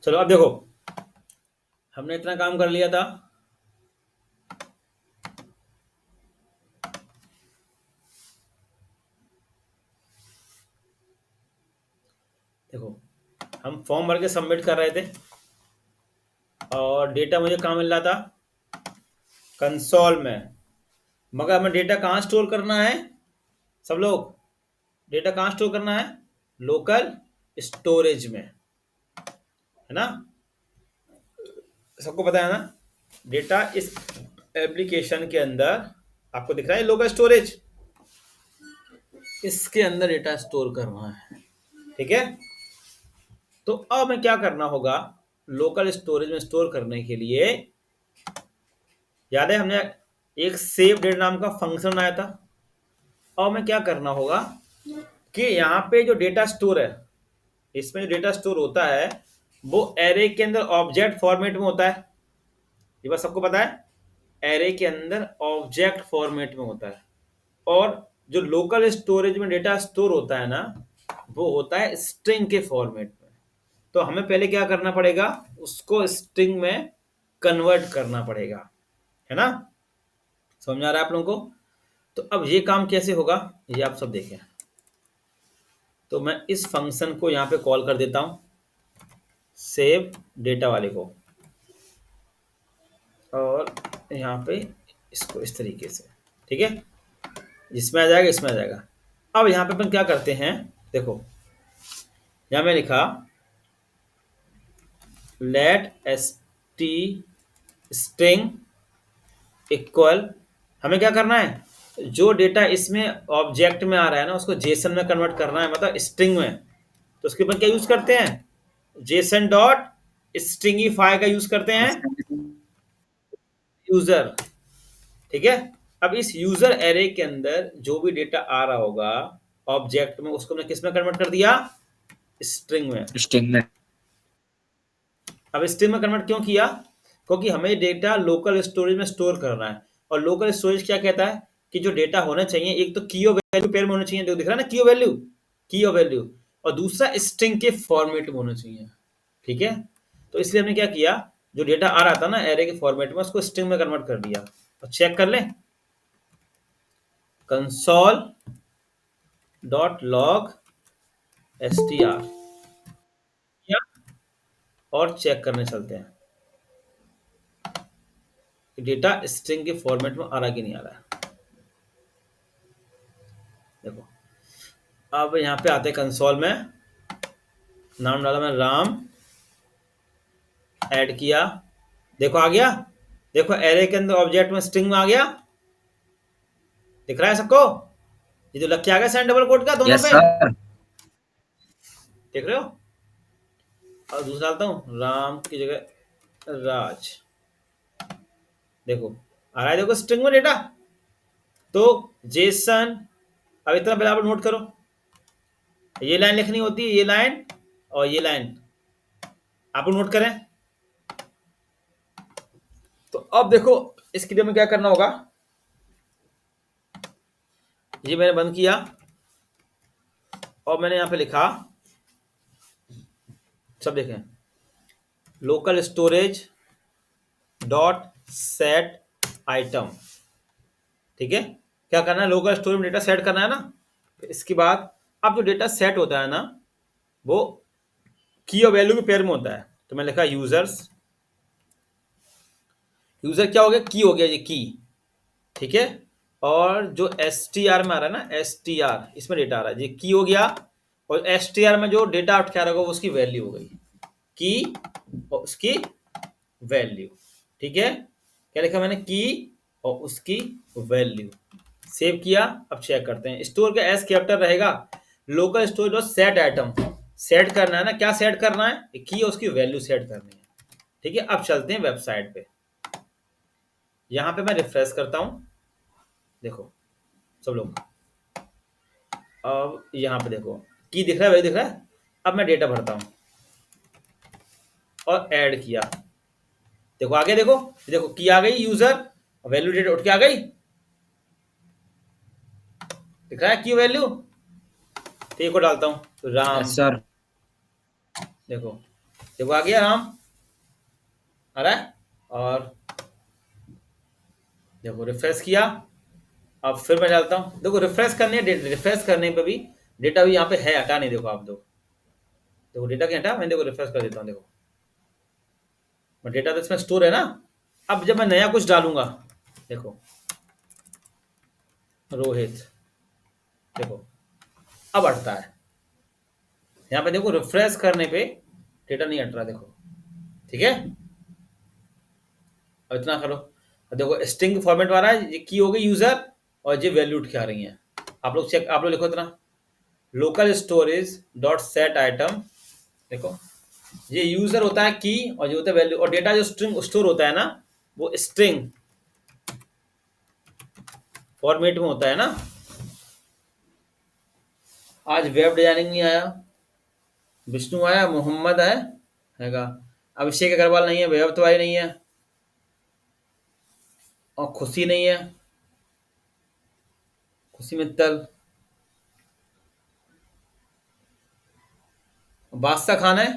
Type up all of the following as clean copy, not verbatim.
चलो अब देखो, हमने इतना काम कर लिया था। देखो, हम फॉर्म भर के सबमिट कर रहे थे और डेटा मुझे कहाँ मिल रहा था? कंसोल में। मगर हमें डेटा कहाँ स्टोर करना है सब लोग? डेटा कहाँ स्टोर करना है? लोकल स्टोरेज में, है ना? सबको पता है ना? डेटा इस एप्लीकेशन के अंदर आपको दिख रहा है लोकल स्टोरेज, इसके अंदर डेटा स्टोर करना है। ठीक है, तो अब हमें क्या करना होगा? लोकल स्टोरेज में स्टोर करने के लिए याद है हमने एक सेव डेटा नाम का फंक्शन बनाया था। अब हमें क्या करना होगा कि यहाँ पे जो डेटा स्टोर है, इसमें जो डेटा स्टोर होता है वो एरे के अंदर ऑब्जेक्ट फॉर्मेट में होता है। ये बात सबको पता है, एरे के अंदर ऑब्जेक्ट फॉर्मेट में होता है। और जो लोकल स्टोरेज में डेटा स्टोर होता है ना, वो होता है स्ट्रिंग के फॉर्मेट में। तो हमें पहले क्या करना पड़ेगा? उसको स्ट्रिंग में कन्वर्ट करना पड़ेगा, है ना? समझ आ रहा है आप लोगों को? तो अब ये काम कैसे होगा ये आप सब देखें। तो मैं इस फंक्शन को यहाँ पे कॉल कर देता हूँ, सेव डेटा वाले को, और यहाँ पे इसको इस तरीके से, ठीक है, जिसमें आ जाएगा इसमें आ जाएगा। अब यहाँ पे अपन क्या करते हैं, देखो यहाँ मैं लिखा let S T string equal, हमें क्या करना है? जो डेटा इसमें ऑब्जेक्ट में आ रहा है ना, उसको जेसन में कन्वर्ट करना है, मतलब स्ट्रिंग में। तो उसके ऊपर क्या यूज करते हैं? जेसन डॉट स्ट्रिंगीफाई का यूज करते हैं, यूजर। ठीक है, अब इस यूजर एरे के अंदर जो भी डेटा आ रहा होगा ऑब्जेक्ट में, उसको हमने किस में कन्वर्ट कर दिया? स्ट्रिंग में। स्ट्रिंग में। अब स्ट्रिंग में कन्वर्ट क्यों किया? क्योंकि हमें डेटा लोकल स्टोरेज में स्टोर करना है। और लोकल स्टोरेज क्या कहता है कि जो डेटा होना चाहिए, एक तो की और वैल्यू पेयर में होना चाहिए, जो दिख रहा है ना, की और वैल्यू, की और वैल्यू, और दूसरा स्ट्रिंग के फॉर्मेट में होना चाहिए। ठीक है, तो इसलिए हमने क्या किया, जो डेटा आ रहा था ना एरे के फॉर्मेट में, उसको स्ट्रिंग में कन्वर्ट कर दिया। और चेक कर लें, कंसोल डॉट लॉग str, और चेक करने चलते हैं कि डेटा स्ट्रिंग के फॉर्मेट में आ रहा कि नहीं आ रहा है। देखो, अब यहाँ पे आते हैं कंसोल में, नाम डाला मैं राम, ऐड किया, देखो आ गया। देखो एरे के अंदर ऑब्जेक्ट में स्ट्रिंग में आ गया, दिख रहा है सबको? ये जो लग के आ गया साइन डबल कोट का दोनों यस पे, सर। देख रहे हो? और दूसरा डालता हूँ, राम की जगह राज, देखो आ रहा है, देखो स्ट्रिंग में डेटा। तो जेसन, अब इतना पहले आप नोट करो, ये लाइन लिखनी होती है, ये लाइन और ये लाइन, आप नोट करें। तो अब देखो इसके लिए में क्या करना होगा, ये मैंने बंद किया और मैंने यहां पे लिखा, सब देखें, local storage dot set item. ठीक है, क्या करना है? लोकल स्टोरेज में डेटा सेट करना है ना। तो इसके बाद अब जो डेटा सेट होता है ना, वो की और वैल्यू के पेयर में होता है। तो मैं लिखा यूजर्स, यूजर क्या हो गया? की हो गया, ये की। ठीक है, और जो एस टी आर में आ रहा है ना, एस टी आर, इसमें डेटा आ रहा है, ये की हो गया। और एस टी आर में जो डेटा आउट क्या रहेगा, वो उसकी वैल्यू हो गई, की और उसकी वैल्यू। ठीक है, क्या लिखा मैंने? की और उसकी वैल्यू। सेव किया, अब चेक करते हैं। स्टोर का एस कैरेक्टर रहेगा, लोकल स्टोरेज और सेट आइटम सेट करना है ना। क्या सेट करना है? की और उसकी वैल्यू सेट करनी है। ठीक है, अब चलते हैं वेबसाइट पे। यहां पे मैं रिफ्रेश करता हूं, देखो सब लोग, अब यहाँ पे देखो की दिख रहा है, वही दिख रहा है। अब मैं डेटा भरता हूँ और ऐड किया, देखो आगे, देखो देखो की आ गई, यूजर वैल्यू डेटा उठ के आ गई, दिख रहा है की वैल्यू। तो को डालता हूँ राम, यस सर। देखो देखो आ गया नाम, आ रहा है। और देखो रिफ्रेश किया। अब फिर मैं डालता हूँ, देखो रिफ्रेश करने, रिफ्रेश करने पे भी डेटा भी यहाँ पे है, हटा नहीं, देखो आप देखो डेटा क्या हटा, मैं देखो रिफ्रेश कर देता हूँ, देखो डेटा तो इसमें स्टोर है ना। अब जब मैं नया कुछ डालूंगा, देखो रोहित, देखो अब हटता है। यहाँ पे देखो रिफ्रेश करने पे डेटा नहीं हट रहा, देखो ठीक है। अब इतना करो। अब देखो स्ट्रिंग फॉर्मेट वाला है, ये की हो गई यूजर, और ये वैल्यू उठ के आ रही है। आप लोग चेक, आप लोग लिखो इतना, local storage dot set item. देखो ये यूजर होता है की, और जो होता है वैल्यू, और डेटा जो स्ट्रिंग स्टोर होता है ना, वो स्ट्रिंग फॉर्मेट में होता है ना। आज वेब डिजाइनिंग नहीं आया, विष्णु आया, मोहम्मद हैगा, अभिषेक अग्रवाल नहीं है, वैभव तिवारी नहीं है, और खुशी नहीं है, खुशी मित्तल, बादशाह खान है।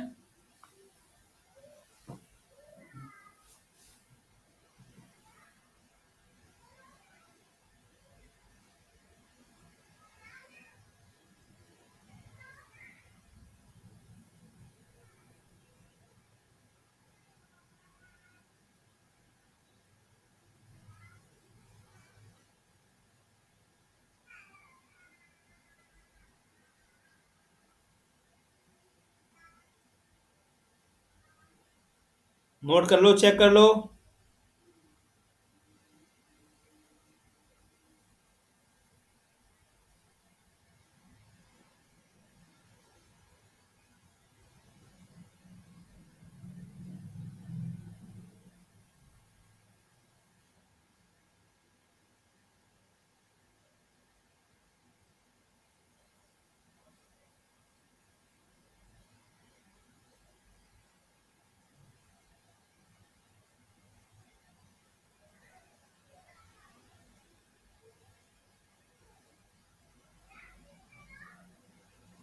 नोट कर लो, चेक कर लो।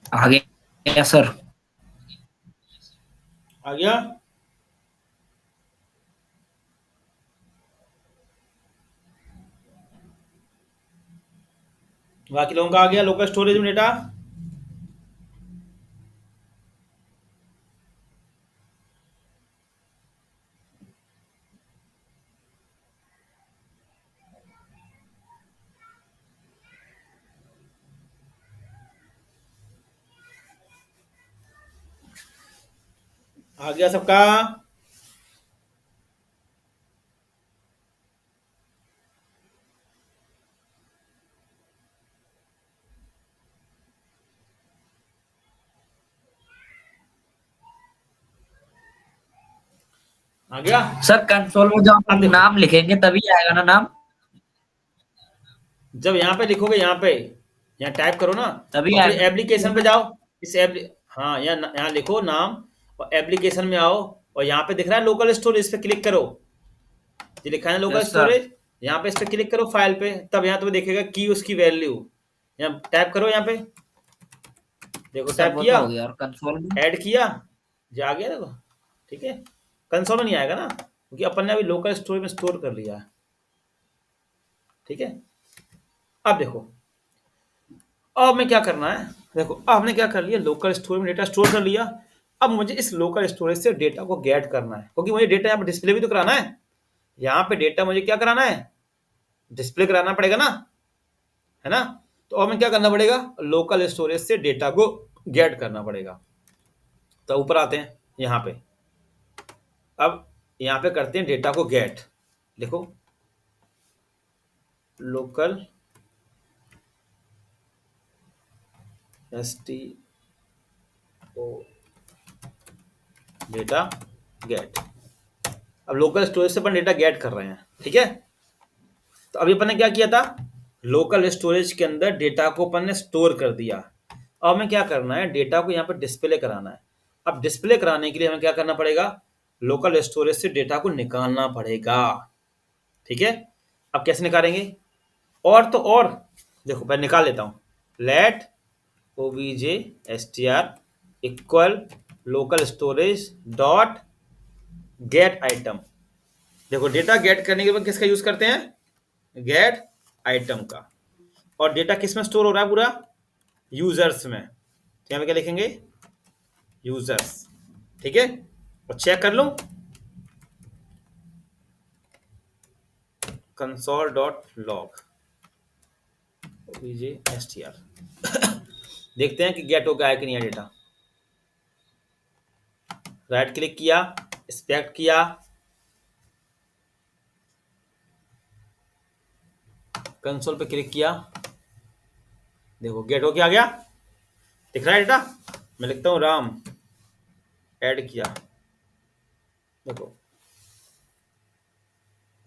आ गया सर। आ गया। बाकी लोगों का आ गया लोकल स्टोरेज में डेटा। आ गया सबका। आ गया। सर कंसोल में जब अब हम देखो, नाम लिखेंगे तभी आएगा ना नाम? जब यहाँ पे लिखोगे, यहाँ पे यहाँ टाइप करो ना, तभी और फिर आएगा एप्लीकेशन पे ना? जाओ। इस एप्ली हाँ, यहाँ लिखो नाम, और एप्लीकेशन में आओ, और यहाँ पे दिख रहा है लोकल स्टोरेज, इस पे क्लिक करो। ये लिखा है लोकल यस सर। स्टोरेज, यहाँ पे इस पे क्लिक करो फाइल पे, तब यहाँ तुम्हें देखेगा की उसकी वैल्यू। यहाँ टाइप करो, यहाँ पे देखो सर टाइप वो तो किया, हो गया, और कंसोल में? ऐड किया, जो आ गया देखो। ठीक है, कंसोल में नहीं आएगा ना, क्योंकि अपन ने अभी लोकल स्टोरेज में स्टोर कर लिया है। ठीक है। अब देखो, अब मैं क्या करना है, देखो अब हमने क्या कर लिया, लोकल स्टोरेज में डेटा स्टोर कर लिया। अब मुझे इस लोकल स्टोरेज से डेटा को गेट करना है, क्योंकि मुझे डेटा यहाँ पे डिस्प्ले भी तो कराना है। यहाँ पे डेटा मुझे क्या कराना है, डिस्प्ले कराना पड़ेगा ना, है ना। तो अब हमें क्या करना पड़ेगा, लोकल स्टोरेज से डेटा को गेट करना पड़ेगा। तो ऊपर आते हैं यहाँ पे, अब यहाँ पे करते हैं डेटा को गेट। देखो local S T O data get. अब लोकल स्टोरेज से अपन डेटा गेट कर रहे हैं, ठीक है। तो अभी अपन ने क्या किया था, लोकल स्टोरेज के अंदर डेटा को अपन ने स्टोर कर दिया। अब हमें क्या करना है, डेटा को यहाँ पर डिस्प्ले कराना है। अब डिस्प्ले कराने के लिए हमें क्या करना पड़ेगा, लोकल स्टोरेज से डेटा को निकालना पड़ेगा। ठीक है। अब कैसे निकालेंगे, और तो और, देखो मैं निकाल लेता हूँ। Let obj str equal local storage dot get item. देखो डेटा गेट करने के बाद किसका यूज करते हैं, गेट आइटम का। और डेटा किस में स्टोर हो रहा है पूरा, यूजर्स में, तो यहाँ पे क्या लिखेंगे, यूजर्स। ठीक है, और चेक कर लो कंसोल डॉट लॉग str देखते हैं कि गेट हो गया है कि नहीं डेटा। राइट क्लिक किया, इंस्पेक्ट किया, कंसोल पे क्लिक किया, देखो गेट हो के आ गया, दिख रहा है डेटा। मैं लिखता हूँ राम, ऐड किया, देखो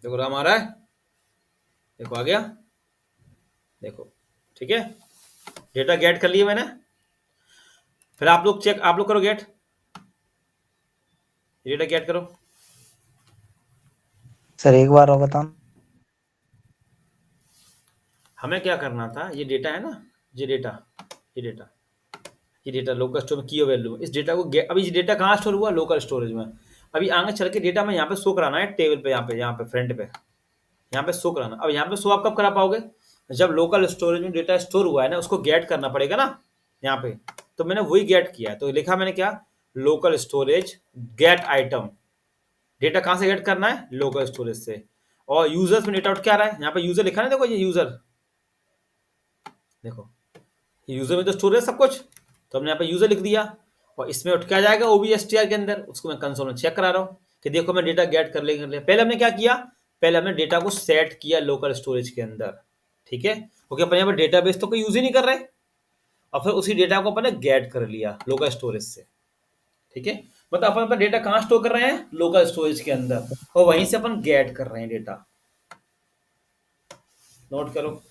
देखो राम आ रहा है, देखो आ गया, देखो। ठीक है, डेटा गेट कर लिया मैंने। फिर आप लोग चेक, आप लोग करो गेट, डेटा गेट करो। सर एक बार और बताना। हमें क्या करना था, ये डेटा है ना, ये डेटा, ये डेटा, ये डेटा लोकल स्टोर में की वैल्यू, इस डेटा को अभी ये डेटा कहाँ स्टोर हुआ, लोकल स्टोरेज में। अभी आगे चल के डेटा में यहाँ पे शो कराना है टेबल पे, यहाँ पे फ्रंट पे, यहाँ पे शो कराना। अब यहाँ पे शो आप कब करा पाओगे, जब लोकल स्टोरेज में डेटा स्टोर हुआ है ना, उसको गेट करना पड़ेगा ना यहाँ पे। तो मैंने वही गेट किया है, तो लिखा मैंने क्या, local storage gate item. Data कहाँ से गेट करना है, लोकल स्टोरेज से। और यूजर्स में डेटा आउट क्या आ रहा है, यहाँ पे यूजर लिखा है ना, देखो ये यूजर, देखो यूजर में तो स्टोर है सब कुछ, तो हमने यहाँ पे यूजर लिख दिया। और इसमें उठ के आ जाएगा OBSTR के अंदर, उसको मैं कंसोल में चेक करा रहा हूँ कि देखो मैं डेटा गेट कर ले। पहले हमने क्या किया, पहले हमने डेटा को सेट किया लोकल स्टोरेज के अंदर। ठीक है, क्योंकि अपन यहाँ पर डेटाबेस तो कोई यूज ही नहीं कर रहे, और फिर उसी डेटा को अपन ने गेट कर लिया लोकल स्टोरेज से। ठीक है, मतलब अपन अपना डेटा कहाँ स्टोर कर रहे हैं, लोकल स्टोरेज के अंदर, और वहीं से अपन गेट कर रहे हैं डेटा। नोट करो।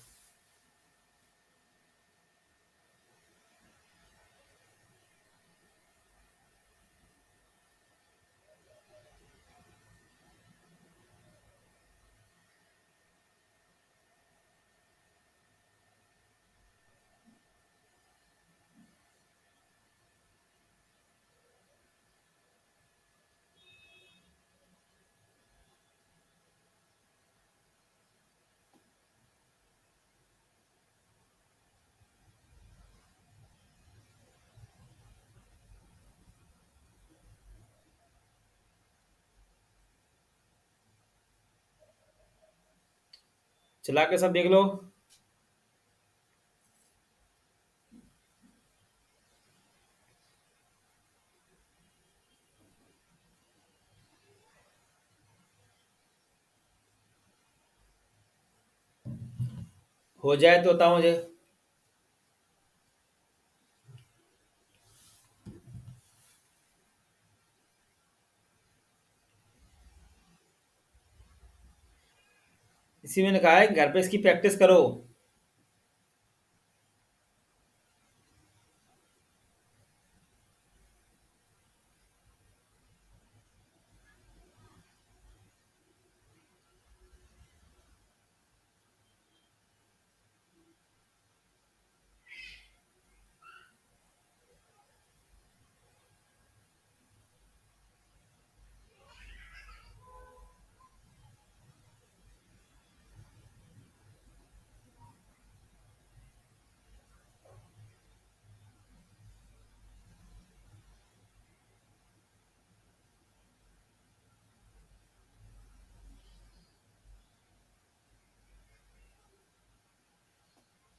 चला के सब देख लो। हो जाए तो बताओ मुझे। इसी मैंने कहा है घर पे इसकी प्रैक्टिस करो।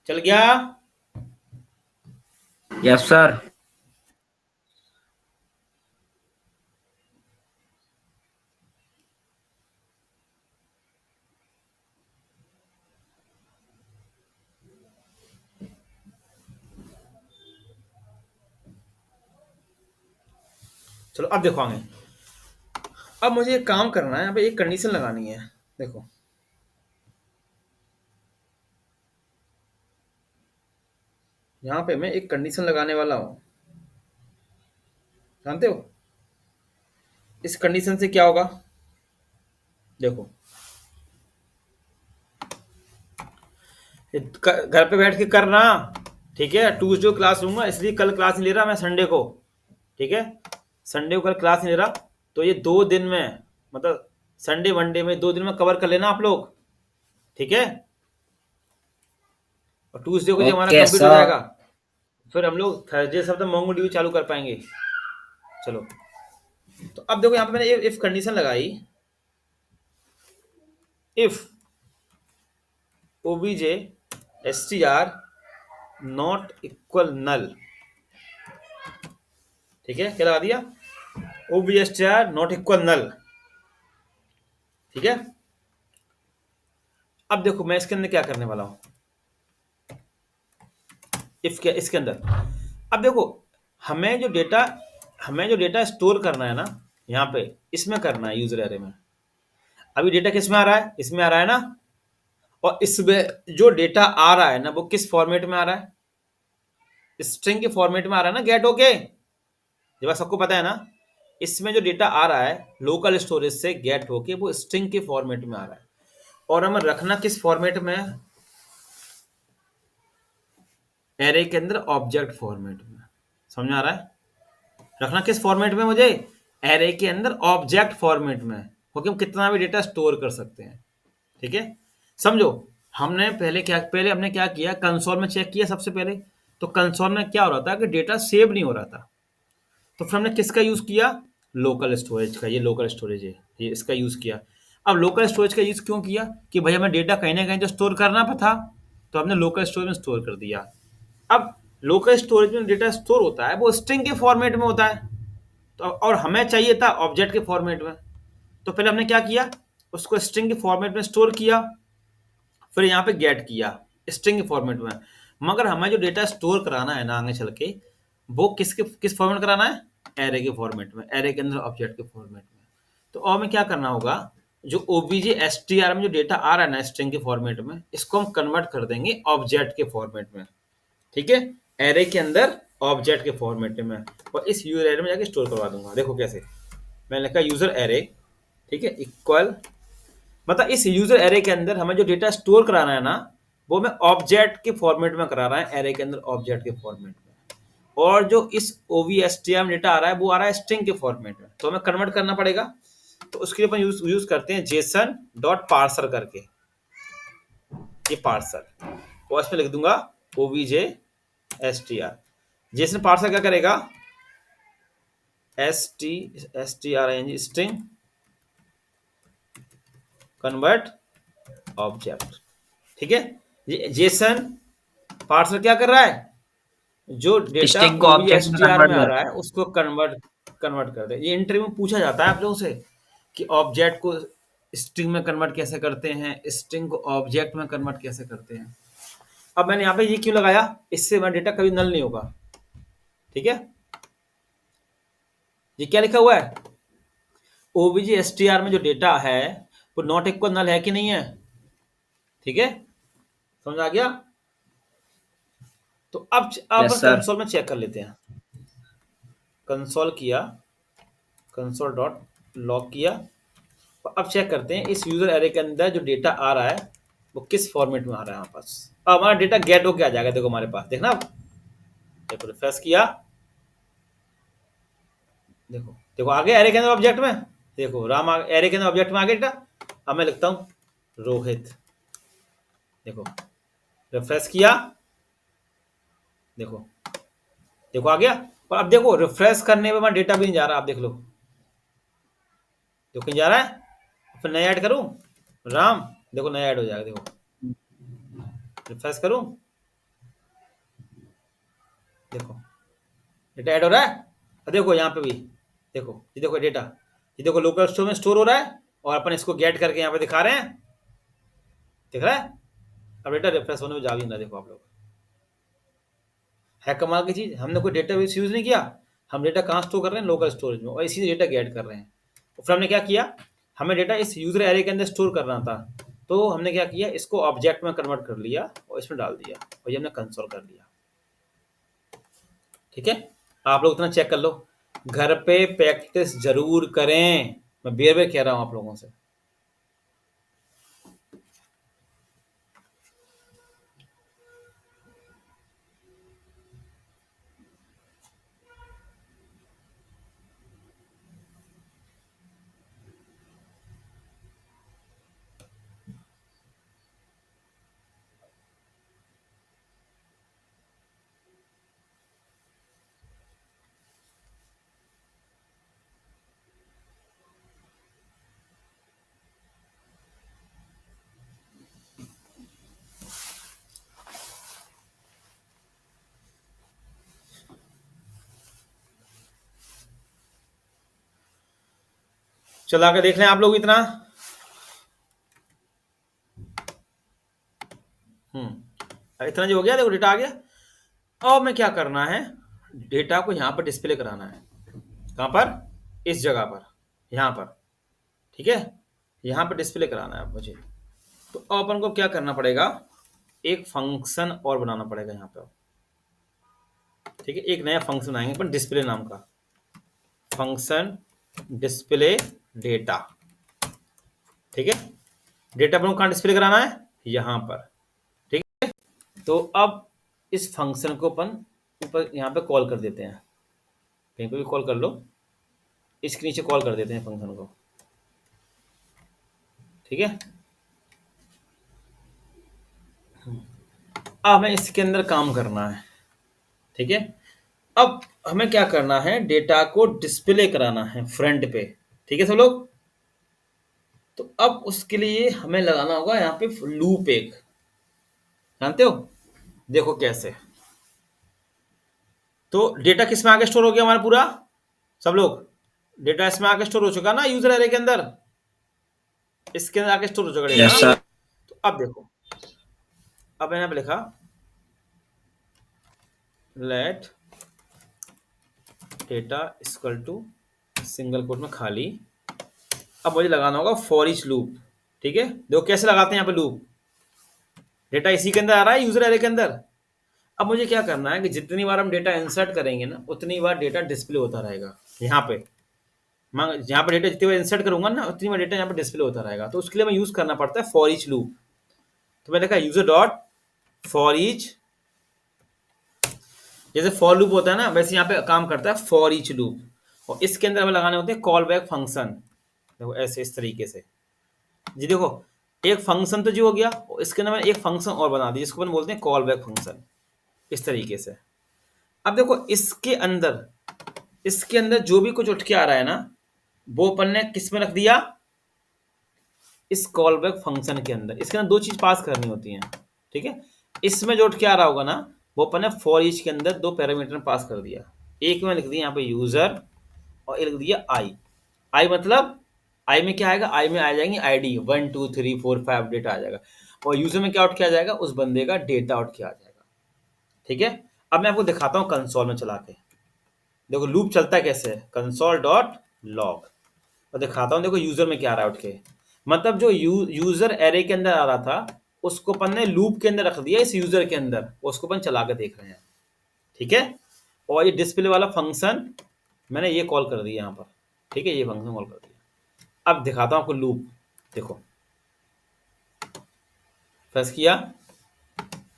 चल गया। Yes sir. चलो अब देखो आगे। अब मुझे एक काम करना है, यहाँ पे एक कंडीशन लगानी है। देखो यहाँ पे मैं एक कंडीशन लगाने वाला हूँ, जानते हो इस कंडीशन से क्या होगा। देखो घर पे बैठ के करना, ठीक है। ट्यूसडे क्लास लूंगा, इसलिए कल क्लास नहीं ले रहा मैं संडे को, ठीक है। संडे को कल क्लास नहीं ले रहा, तो ये 2 दिन में, मतलब संडे मंडे में 2 दिन में कवर कर लेना आप लोग, ठीक है। और ट्यूसडे को जो हमारा ओके कंप्लीट हो सर। जाएगा, फिर हम लोग थर्सडे से तो मोंगो डीबी चालू कर पाएंगे। चलो, तो अब देखो यहाँ पे मैंने इफ कंडीशन लगाई, if OBJ STR not equal null, ठीक है, क्या लगा दिया, OBJ STR not equal null, ठीक है। अब देखो मैं इसके अंदर क्या करने वाला हूं, इफ के इसके अंदर, अब देखो हमें जो डेटा हमें जो डेटा स्टोर करना है ना, यहाँ पे इसमें करना है यूजर एरे में। अभी डेटा किस में आ रहा है, इसमें आ रहा है ना, और इसमें जो डेटा आ रहा है ना वो किस फॉर्मेट में आ रहा है, स्ट्रिंग के फॉर्मेट में आ रहा है ना, गेट ओके, ये बात सबको पता है ना। इसमें जो डेटा आ रहा है लोकल स्टोरेज से गेट होके वो स्ट्रिंग के फॉर्मेट में आ रहा है, और हमें रखना किस फॉर्मेट में, एरे के अंदर ऑब्जेक्ट फॉर्मेट में। समझ आ रहा है, रखना किस फॉर्मेट में मुझे, एरे के अंदर ऑब्जेक्ट फॉर्मेट में, क्योंकि हम कितना भी डेटा स्टोर कर सकते हैं, ठीक है। समझो, पहले हमने क्या किया, कंसोल में चेक किया सबसे पहले, तो कंसोल में क्या हो रहा था कि डेटा सेव नहीं हो रहा था, तो फिर हमने किसका यूज किया, लोकल स्टोरेज का, ये लोकल स्टोरेज है, ये इसका यूज किया। अब लोकल स्टोरेज का यूज क्यों किया, कि भाई हमें डेटा कहीं ना कहीं तो स्टोर करना था, तो हमने लोकल स्टोरेज में स्टोर कर दिया। अब लोकल स्टोरेज में डेटा स्टोर होता है वो स्ट्रिंग के फॉर्मेट में होता है, तो और हमें चाहिए था ऑब्जेक्ट के फॉर्मेट में, तो पहले हमने क्या किया, उसको स्ट्रिंग के फॉर्मेट में स्टोर किया, फिर यहाँ पे गेट किया स्ट्रिंग के फॉर्मेट में। मगर हमें जो डेटा स्टोर कराना है ना आगे चल के, वो किस फॉर्मेट कराना है, एरे के फॉर्मेट में, एरे के अंदर ऑब्जेक्ट के फॉर्मेट में। तो और में क्या करना होगा, जो ओबीजे एसटीआर में जो डेटा आ रहा है ना स्ट्रिंग के फॉर्मेट में, इसको हम कन्वर्ट कर देंगे ऑब्जेक्ट के फॉर्मेट में, ठीक है, एरे के अंदर ऑब्जेक्ट के फॉर्मेट में, और इस यूजर एरे में जाके स्टोर करवा दूंगा। देखो कैसे, मैंने लिखा यूजर एरे, ठीक है, इक्वल, मतलब इस यूजर एरे के अंदर हमें जो डेटा स्टोर कराना है ना, वो मैं ऑब्जेक्ट के फॉर्मेट में करा रहा है, एरे के अंदर ऑब्जेक्ट के फॉर्मेट में, और जो इस ओवीएसटीएम डेटा आ रहा है वो आ रहा है स्ट्रिंग के फॉर्मेट में, तो हमें कन्वर्ट करना पड़ेगा। तो उसके लिए अपन यूज करते हैं जेसन डॉट पार्सर करके, ये पार्सर, और इसमें लिख दूंगा ओवीजे एसटीआर। जेसन पार्सर क्या करेगा, S T R I N G string convert object, ठीक है। जेसन पार्सर क्या कर रहा है, जो डेटा स्ट्रिंग को ऑब्जेक्ट में ओवीएसटीआर कन्वर्ट में आ कर रहा रहे है उसको कन्वर्ट कन्वर्ट कर दे। ये इंटरव्यू में पूछा जाता है आप लोगों से कि ऑब्जेक्ट को स्ट्रिंग में कन्वर्ट कैसे करते हैं, स्ट्रिंग को ऑब्जेक्ट में कन्वर्ट कैसे करते हैं। अब मैंने यहाँ पे ये क्यों लगाया, इससे मेरा डेटा कभी नल नहीं होगा, ठीक है। ये क्या लिखा हुआ है, ओबीजे एसटीआर में जो डेटा है वो नॉट इक्वल नल है कि नहीं है, ठीक है, समझ आ गया। तो अब यस सर। कंसोल में चेक कर लेते हैं, कंसोल किया, कंसोल डॉट लॉग किया, और अब चेक करते हैं इस यूजर एरे के अंदर जो डेटा आ रहा है वो किस फॉर्मेट में आ रहा है हमारे पास। अब हमारा डेटा गेट होके आ जाएगा, देखो हमारे पास, देखना अब, देखो रिफ्रेश किया, देखो देखो आ गया एरे के अंदर ऑब्जेक्ट में, देखो राम एरे के अंदर ऑब्जेक्ट में आ गया डेटा। अब मैं लिखता हूँ रोहित, देखो रिफ्रेश किया, देखो देखो आ गया। और अब देखो रिफ्रेश करने में डेटा भी नहीं जा रहा, आप देख लो, देखो कहीं जा रहा है, फिर नया ऐड करूं, राम, देखो नया ऐड हो जाएगा, देखो रिफ्रेश करूं, देखो डेटा ऐड हो रहा है, और देखो यहाँ पे भी, देखो ये देखो डेटा, ये देखो लोकल स्टोर में स्टोर हो रहा है, और अपन इसको गेट करके यहाँ पे दिखा रहे हैं, दिख रहा है। अब डेटा रिफ्रेश होने में जा भी नहीं रहा, देखो आप लोग, है कमाल की चीज, हमने कोई डेटा बेस यूज नहीं किया, हम डेटा कहाँ स्टोर कर रहे हैं, लोकल स्टोरेज में, और इसी डेटा गेट कर रहे हैं। और फिर हमने क्या किया, हमें डेटा इस यूजर एरे के अंदर स्टोर करना था, तो हमने क्या किया, इसको ऑब्जेक्ट में कन्वर्ट कर लिया और इसमें डाल दिया, और ये हमने कंसोल कर लिया, ठीक है। आप लोग इतना चेक कर लो, घर पे प्रैक्टिस जरूर करें, मैं बेर बेर कह रहा हूं आप लोगों से। चला के देख लें आप लोग इतना। इतना जो हो गया, देखो डेटा आ गया। अब मैं क्या करना है, डेटा को यहाँ पर डिस्प्ले कराना है। कहाँ पर? इस जगह पर, यहाँ पर। ठीक है, यहाँ पर डिस्प्ले कराना है मुझे। तो अब अपन को क्या करना पड़ेगा, एक फंक्शन और बनाना पड़ेगा यहाँ पे। ठीक है, एक नया फंक्शन बनाएंगे अपन डिस्प्ले नाम का, फंक्शन डिस्प्ले डेटा। ठीक है, डेटा अपन को कहाँ डिस्प्ले कराना है, यहाँ पर। ठीक है, तो अब इस फंक्शन को अपन ऊपर यहाँ पे कॉल कर देते हैं, कहीं पे भी कॉल कर लो, इसके नीचे कॉल कर देते हैं फंक्शन को। ठीक है, अब हमें इसके अंदर काम करना है। ठीक है, अब हमें क्या करना है, डेटा को डिस्प्ले कराना है फ्रंट पे। ठीक है सब लोग, तो अब उसके लिए हमें लगाना होगा यहाँ पे लूप एक, जानते हो? देखो कैसे। तो डेटा किस में आके स्टोर हो गया हमारा पूरा, सब लोग? डेटा इसमें आके स्टोर हो चुका ना, यूजर एरे के अंदर, इसके अंदर आके स्टोर हो चुका डेटा यस ना। सर। तो अब देखो, अब मैंने यहाँ पे लिखा let data equal to single quote में खाली। अब मुझे लगाना होगा फॉर ईच लूप। ठीक है, देखो कैसे लगाते हैं यहाँ पे लूप। डेटा इसी के अंदर आ रहा है, यूजर एरे के अंदर। अब मुझे क्या करना है कि जितनी बार हम डेटा इंसर्ट करेंगे ना, उतनी बार डेटा डिस्प्ले होता रहेगा यहाँ पे। मैं यहाँ पे डेटा जितनी बार इंसर्ट करूंगा ना, उतनी बार डेटा यहाँ पे डिस्प्ले होता रहेगा। तो उसके लिए मैं यूज करना पड़ता है फॉर ईच लूप। तो मैंने लिखा यूजर डॉट फॉर ईच, जैसे फॉर लूप होता है ना, वैसे यहाँ पे काम करता है फॉर ईच लूप। और इसके अंदर हमें लगाने होते हैं कॉल बैक फंक्शन। देखो ऐसे, इस तरीके से जी। देखो, एक फंक्शन तो जो हो गया, और इसके अंदर मैंने एक फंक्शन और बना दिया जिसको अपन बोलते हैं कॉल बैक फंक्शन, इस तरीके से। अब देखो इसके अंदर जो भी कुछ उठ के आ रहा है ना, वो अपन ने किस में रख दिया, इस कॉल बैक फंक्शन के अंदर। इसके अंदर दो चीज पास करनी होती हैं। ठीक है, इसमें जो उठ के आ रहा होगा ना, वो अपन ने फॉर ईच के अंदर दो पैरामीटर पास कर दिया। एक में लिख दिया यहाँ पे यूजर, और एक लिख दिया आई। आई मतलब, आई में क्या आएगा, आई में आ जाएंगे आईडी 1 2 3 4 5 डेटा आ जाएगा। और यूजर में क्या उठ के आ जाएगा, उस बंदे का डेटा उठ के आ जाएगा। ठीक है, अब मैं आपको दिखाता हूँ कंसोल में चला के। देखो लूप चलता कैसे है, कंसोल डॉट लॉग। और दिखाता हूँ, देखो यूजर में क्या आ रहा है उठ के। मतलब जो यूजर एरे के अंदर आ रहा था, उसको अपन ने लूप के अंदर रख दिया इस यूजर के अंदर, उसको अपन चला के देख रहे हैं। ठीक है, और ये डिस्प्ले वाला फंक्शन मैंने ये कॉल कर दिया यहाँ पर। ठीक है, ये फंक्शन कॉल कर दिया। अब दिखाता हूँ आपको लूप। देखो, प्रेस किया,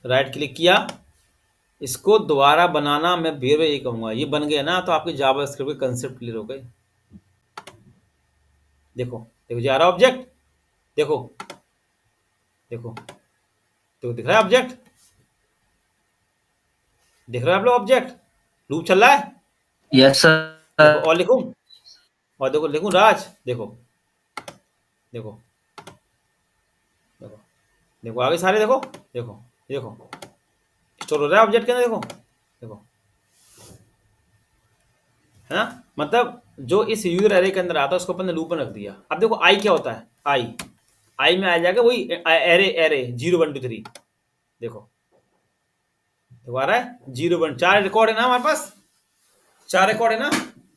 राइट क्लिक किया, इसको दोबारा बनाना मैं फिर यही कहूंगा, ये बन गया ना, तो आपके जावा स्क्रिप्ट के कंसेप्ट क्लियर हो गए। देखो देखो जा रहा ऑब्जेक्ट, देखो देखो, तो दिख रहा है ऑब्जेक्ट, दिख रहा है आप लोग ऑब्जेक्ट, लूप चल रहा है। यस देखो सर। और लिखूं, और देखो लिखूं राज, देखो देखो देखो, देखो आगे सारे देखो, देखो देखो, स्टोर हो रहा है ऑब्जेक्ट के अंदर, देखो देखो, है ना। मतलब जो इस यूजर एरे के अंदर आता है, उसको अपन ने लूप में रख दिया। अब देखो आई क्या होता है, आई, आई में आ जाएगा वही एरे, एरे 0 1 2 3। देखो देखो आ रहा है 0 1, 4 रिकॉर्ड है ना हमारे पास, 4 रिकॉर्ड है ना,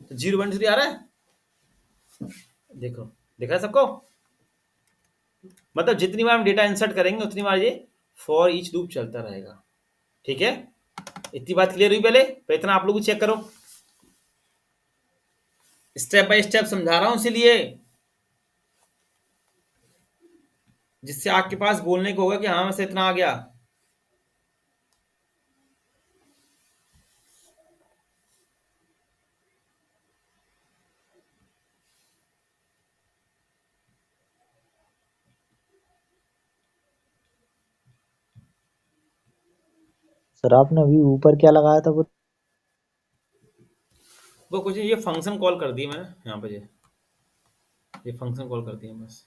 तो 0 1 3 आ रहा है। देखो, देखा है सबको? मतलब जितनी बार हम डेटा इंसर्ट करेंगे, उतनी बार ये फॉर ईच लूप चलता रहेगा। ठीक है, इतनी बात क्लियर हुई पहले? तो इतना आप लोग चेक करो, स्टेप बाय स्टेप समझा रहा हूं इसीलिए, जिससे आपके पास बोलने को होगा कि हाँ वैसे इतना आ गया। सर आपने अभी ऊपर क्या लगाया था वो? वो कुछ नहीं, ये फंक्शन कॉल कर दिया मैंने यहाँ पे, ये फंक्शन कॉल कर दिया बस।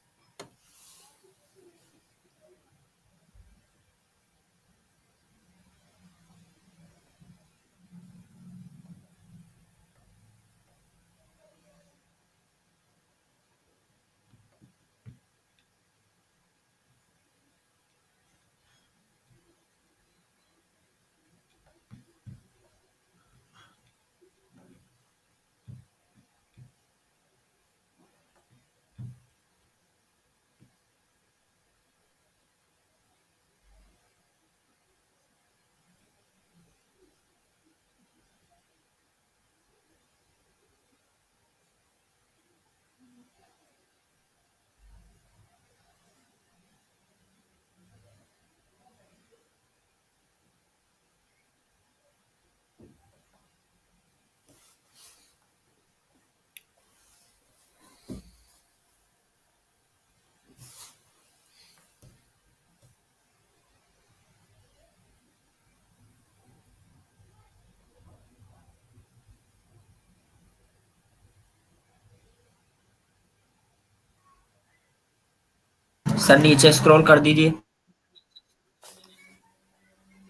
सर नीचे स्क्रॉल कर दीजिए।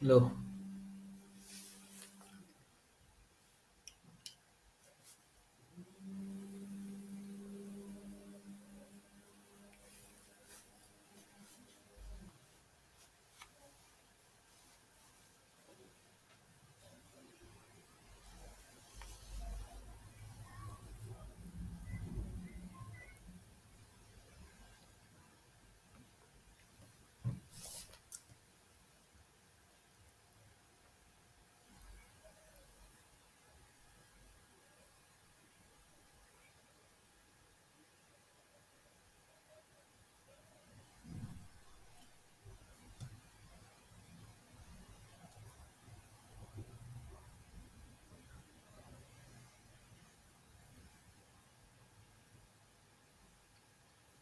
लो,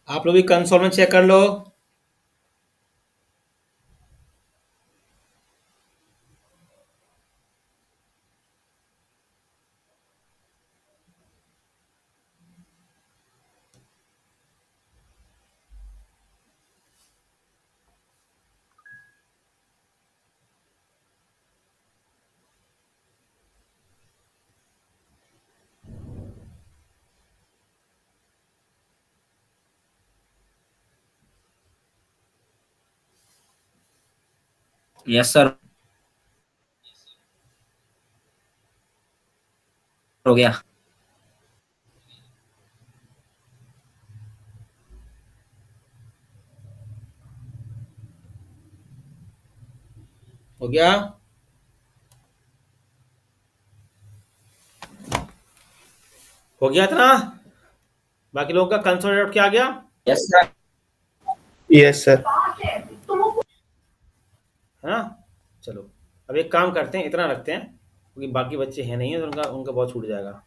आप लोग भी कंसोल में चेक कर लो। यस सर, हो गया। हो गया? हो गया इतना? बाकी लोगों का कंसोल आउट क्या आ गया? Yes sir. Yes sir. है ना? चलो, अब एक काम करते हैं, इतना रखते हैं, क्योंकि बाकी बच्चे हैं नहीं है तो उनका उनका बहुत छूट जाएगा।